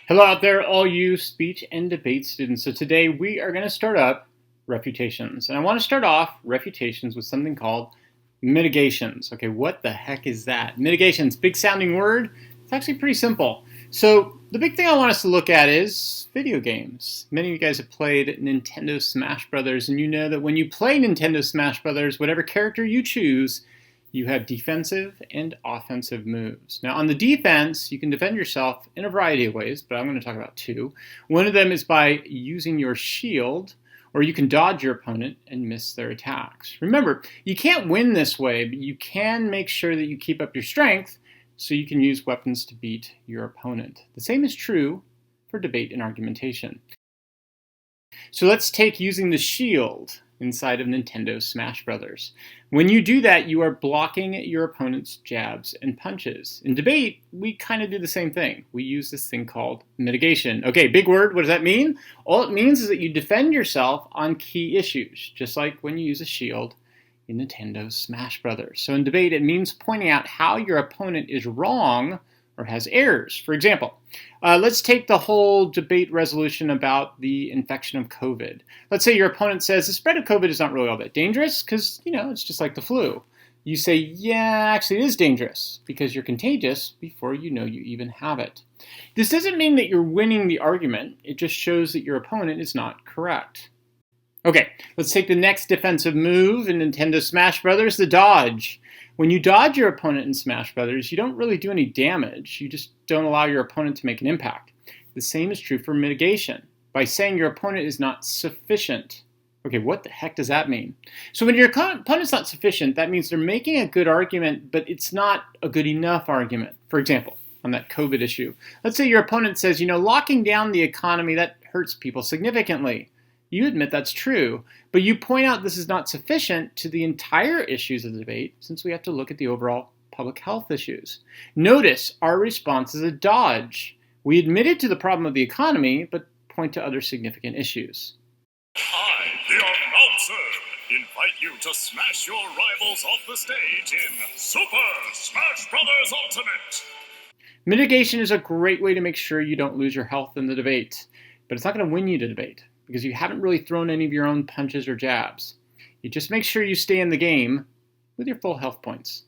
Hello out there, all you speech and debate students. So today we are going to start up refutations. And I want to start off refutations with something called mitigations. Okay, what the heck is that? Mitigations, big sounding word. It's actually pretty simple. So the big thing I want us to look at is video games. Many of you guys have played Nintendo Smash Brothers, and you know that when you play Nintendo Smash Brothers, whatever character you choose, you have defensive and offensive moves. Now, on the defense, you can defend yourself in a variety of ways, but I'm going to talk about two. One of them is by using your shield, or you can dodge your opponent and miss their attacks. Remember, you can't win this way, but you can make sure that you keep up your strength so you can use weapons to beat your opponent. The same is true for debate and argumentation. So let's take using the shield inside of Nintendo Smash Brothers. When you do that, you are blocking your opponent's jabs and punches. In debate, we kind of do the same thing. We use this thing called mitigation. Okay, big word, what does that mean? All it means is that you defend yourself on key issues, just like when you use a shield in Nintendo Smash Brothers. So in debate, it means pointing out how your opponent is wrong or has errors. For example, let's take the whole debate resolution about the infection of COVID. Let's say your opponent says the spread of COVID is not really all that dangerous because, it's just like the flu. You say, yeah, actually it is dangerous because you're contagious before you know you even have it. This doesn't mean that you're winning the argument. It just shows that your opponent is not correct. Okay, let's take the next defensive move in Nintendo Smash Brothers, the dodge. When you dodge your opponent in Smash Brothers, you don't really do any damage. You just don't allow your opponent to make an impact. The same is true for mitigation. By saying your opponent is not sufficient. Okay, what the heck does that mean? So when your opponent's not sufficient, that means they're making a good argument, but it's not a good enough argument. For example, on that COVID issue, let's say your opponent says, locking down the economy, that hurts people significantly. You admit that's true, but you point out this is not sufficient to the entire issues of the debate since we have to look at the overall public health issues. Notice our response is a dodge. We admitted to the problem of the economy, but point to other significant issues. I, the announcer, invite you to smash your rivals off the stage in Super Smash Bros. Ultimate. Mitigation is a great way to make sure you don't lose your health in the debate, but it's not going to win you the debate, because you haven't really thrown any of your own punches or jabs. You just make sure you stay in the game with your full health points.